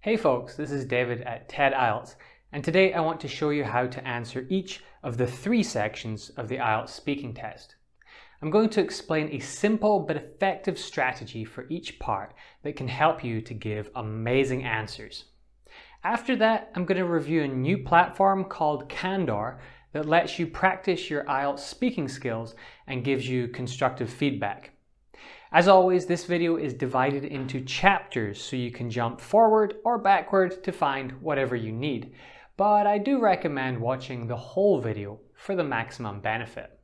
Hey folks, this is David at TED-IELTS, and today I want to show you how to answer each of the 3 sections of the IELTS speaking test. I'm going to explain a simple but effective strategy for each part that can help you to give amazing answers. After that, I'm going to review a new platform called Kandor that lets you practice your IELTS speaking skills and gives you constructive feedback. As always, this video is divided into chapters so you can jump forward or backward to find whatever you need, but I do recommend watching the whole video for the maximum benefit.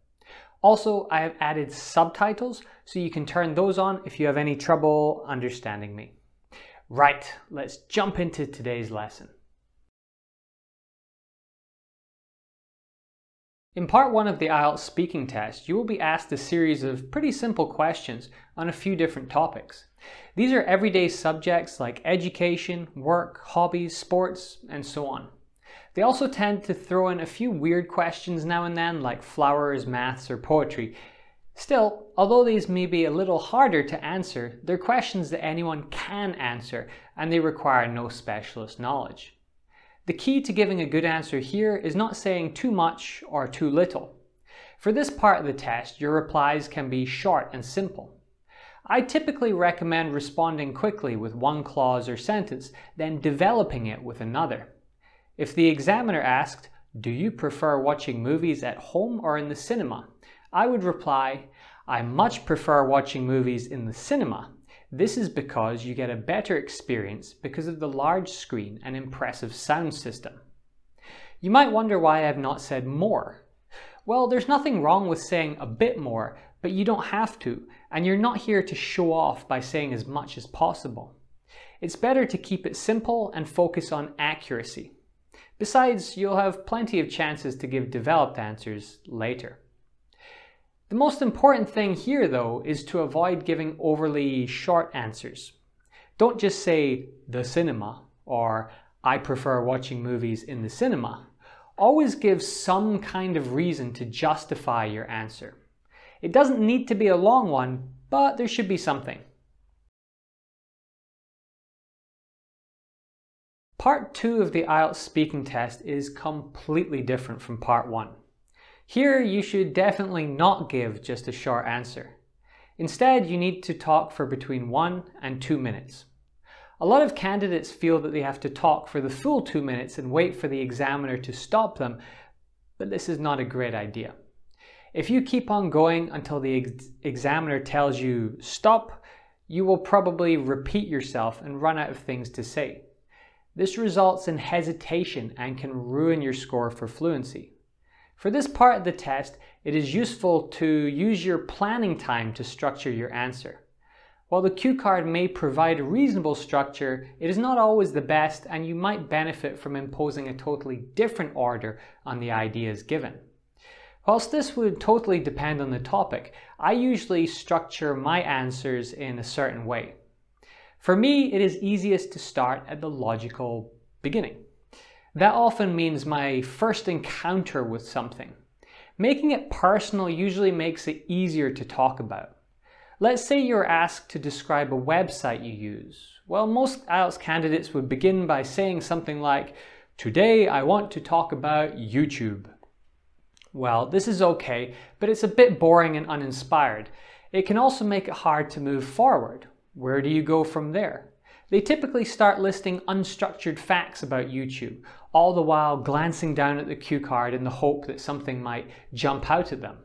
Also, I have added subtitles so you can turn those on if you have any trouble understanding me. Right, let's jump into today's lesson. In part 1 of the IELTS speaking test, you will be asked a series of pretty simple questions on a few different topics. These are everyday subjects like education, work, hobbies, sports, and so on. They also tend to throw in a few weird questions now and then, like flowers, maths, or poetry. Still, although these may be a little harder to answer, they're questions that anyone can answer, and they require no specialist knowledge. The key to giving a good answer here is not saying too much or too little. For this part of the test, your replies can be short and simple. I typically recommend responding quickly with one clause or sentence, then developing it with another. If the examiner asked, "Do you prefer watching movies at home or in the cinema?" I would reply, "I much prefer watching movies in the cinema. This is because you get a better experience because of the large screen and impressive sound system." You might wonder why I have not said more. Well, there's nothing wrong with saying a bit more, but you don't have to, and you're not here to show off by saying as much as possible. It's better to keep it simple and focus on accuracy. Besides, you'll have plenty of chances to give developed answers later. The most important thing here, though, is to avoid giving overly short answers. Don't just say "the cinema" or "I prefer watching movies in the cinema." Always give some kind of reason to justify your answer. It doesn't need to be a long one, but there should be something. Part 2 of the IELTS speaking test is completely different from part 1. Here, you should definitely not give just a short answer. Instead, you need to talk for between 1 and 2 minutes. A lot of candidates feel that they have to talk for the full 2 minutes and wait for the examiner to stop them, but this is not a great idea. If you keep on going until the examiner tells you stop, you will probably repeat yourself and run out of things to say. This results in hesitation and can ruin your score for fluency. For this part of the test, it is useful to use your planning time to structure your answer. While the cue card may provide a reasonable structure, it is not always the best, and you might benefit from imposing a totally different order on the ideas given. Whilst this would totally depend on the topic, I usually structure my answers in a certain way. For me, it is easiest to start at the logical beginning. That often means my first encounter with something. Making it personal usually makes it easier to talk about. Let's say you're asked to describe a website you use. Well, most IELTS candidates would begin by saying something like, "Today I want to talk about YouTube." Well, this is okay, but it's a bit boring and uninspired. It can also make it hard to move forward. Where do you go from there? They typically start listing unstructured facts about YouTube, all the while glancing down at the cue card in the hope that something might jump out at them.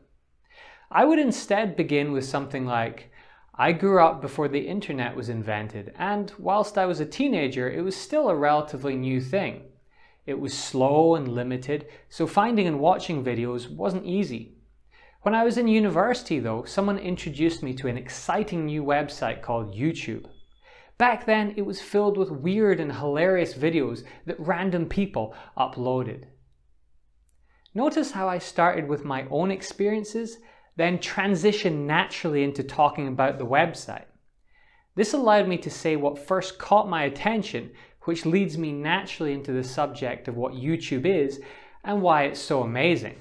I would instead begin with something like, "I grew up before the internet was invented, and whilst I was a teenager, it was still a relatively new thing. It was slow and limited, so finding and watching videos wasn't easy. When I was in university, though, someone introduced me to an exciting new website called YouTube. Back then, it was filled with weird and hilarious videos that random people uploaded." Notice how I started with my own experiences, then transitioned naturally into talking about the website. This allowed me to say what first caught my attention, which leads me naturally into the subject of what YouTube is and why it's so amazing.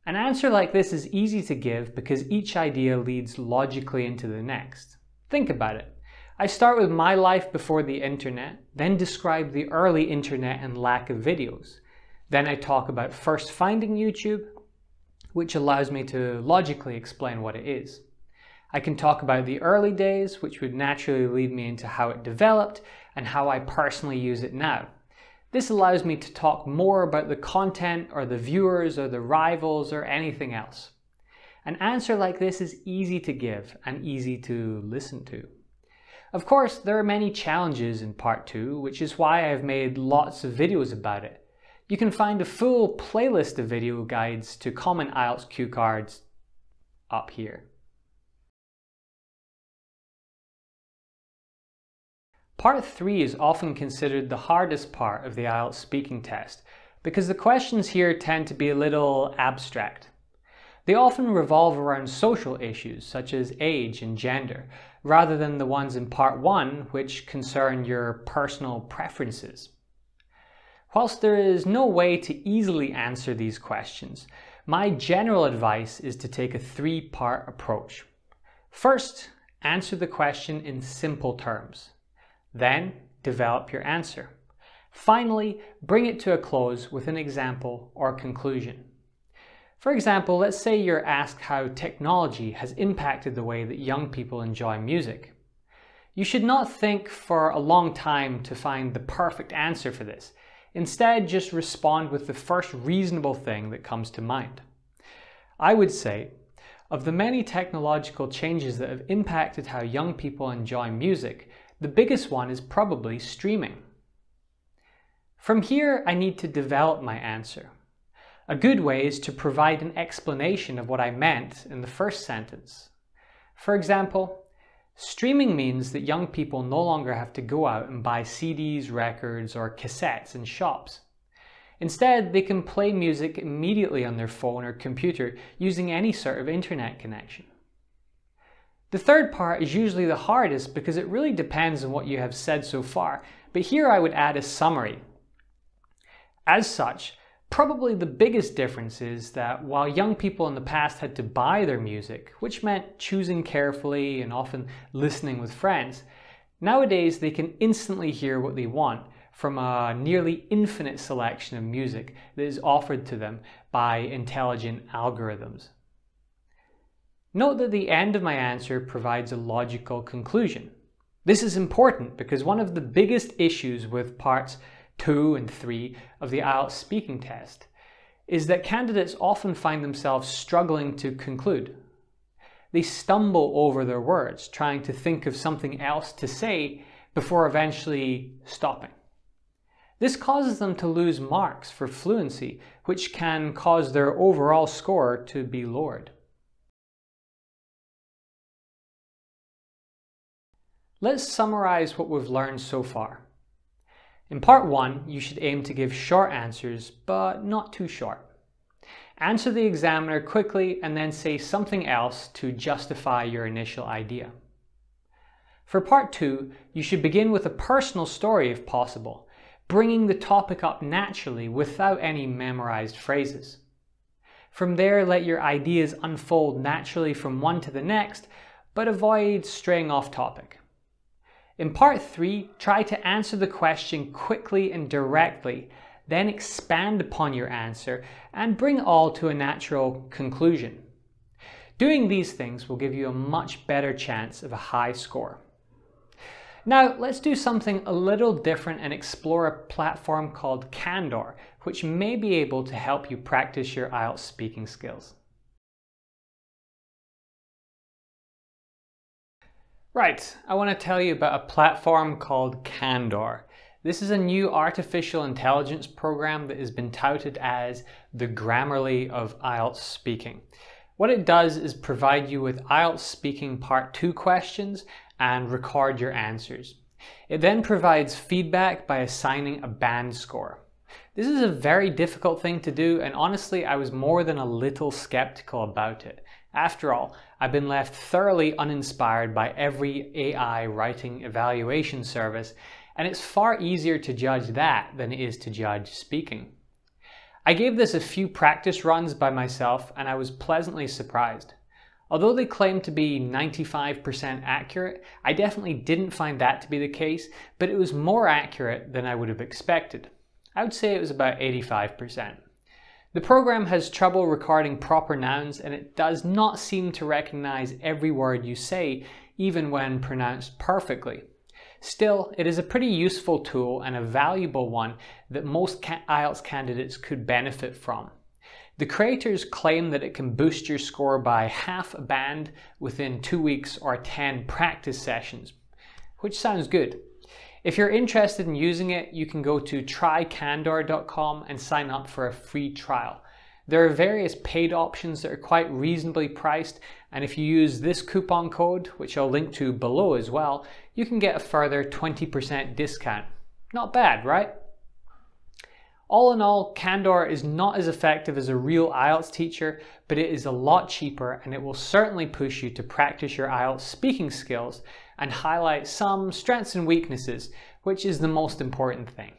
An answer like this is easy to give because each idea leads logically into the next. Think about it. I start with my life before the internet, then describe the early internet and lack of videos. Then I talk about first finding YouTube, which allows me to logically explain what it is. I can talk about the early days, which would naturally lead me into how it developed and how I personally use it now. This allows me to talk more about the content or the viewers or the rivals or anything else. An answer like this is easy to give and easy to listen to. Of course, there are many challenges in part 2, which is why I've made lots of videos about it. You can find a full playlist of video guides to common IELTS cue cards up here. Part 3 is often considered the hardest part of the IELTS speaking test because the questions here tend to be a little abstract. They often revolve around social issues such as age and gender, rather than the ones in Part 1 which concern your personal preferences. Whilst there is no way to easily answer these questions, my general advice is to take a 3-part approach. First, answer the question in simple terms. Then, develop your answer. Finally, bring it to a close with an example or conclusion. For example, let's say you're asked how technology has impacted the way that young people enjoy music. You should not think for a long time to find the perfect answer for this. Instead, just respond with the first reasonable thing that comes to mind. I would say, of the many technological changes that have impacted how young people enjoy music, the biggest one is probably streaming. From here, I need to develop my answer. A good way is to provide an explanation of what I meant in the first sentence. For example, streaming means that young people no longer have to go out and buy CDs, records, or cassettes in shops. Instead, they can play music immediately on their phone or computer using any sort of internet connection. The third part is usually the hardest because it really depends on what you have said so far, but here I would add a summary. As such, probably the biggest difference is that while young people in the past had to buy their music, which meant choosing carefully and often listening with friends, nowadays they can instantly hear what they want from a nearly infinite selection of music that is offered to them by intelligent algorithms. Note that the end of my answer provides a logical conclusion. This is important because one of the biggest issues with parts 2 and 3 of the IELTS speaking test is that candidates often find themselves struggling to conclude. They stumble over their words, trying to think of something else to say before eventually stopping. This causes them to lose marks for fluency, which can cause their overall score to be lowered. Let's summarize what we've learned so far. In part 1, you should aim to give short answers, but not too short. Answer the examiner quickly and then say something else to justify your initial idea. For part 2, you should begin with a personal story if possible, bringing the topic up naturally without any memorized phrases. From there, let your ideas unfold naturally from one to the next, but avoid straying off topic. In part 3, try to answer the question quickly and directly, then expand upon your answer and bring it all to a natural conclusion. Doing these things will give you a much better chance of a high score. Now, let's do something a little different and explore a platform called Kandor, which may be able to help you practice your IELTS speaking skills. Right, I want to tell you about a platform called Kandor. This is a new artificial intelligence program that has been touted as the Grammarly of IELTS speaking. What it does is provide you with IELTS speaking part 2 questions and record your answers. It then provides feedback by assigning a band score. This is a very difficult thing to do, and honestly, I was more than a little skeptical about it. After all, I've been left thoroughly uninspired by every AI writing evaluation service, and it's far easier to judge that than it is to judge speaking. I gave this a few practice runs by myself, and I was pleasantly surprised. Although they claim to be 95% accurate, I definitely didn't find that to be the case, but it was more accurate than I would have expected. I would say it was about 85%. The program has trouble recording proper nouns, and it does not seem to recognize every word you say, even when pronounced perfectly. Still, it is a pretty useful tool and a valuable one that most IELTS candidates could benefit from. The creators claim that it can boost your score by half a band within 2 weeks or 10 practice sessions, which sounds good. If you're interested in using it, you can go to trykandor.com and sign up for a free trial. There are various paid options that are quite reasonably priced, and if you use this coupon code, which I'll link to below as well, you can get a further 20% discount. Not bad, right? All in all, Kandor is not as effective as a real IELTS teacher, but it is a lot cheaper, and it will certainly push you to practice your IELTS speaking skills and highlight some strengths and weaknesses, which is the most important thing.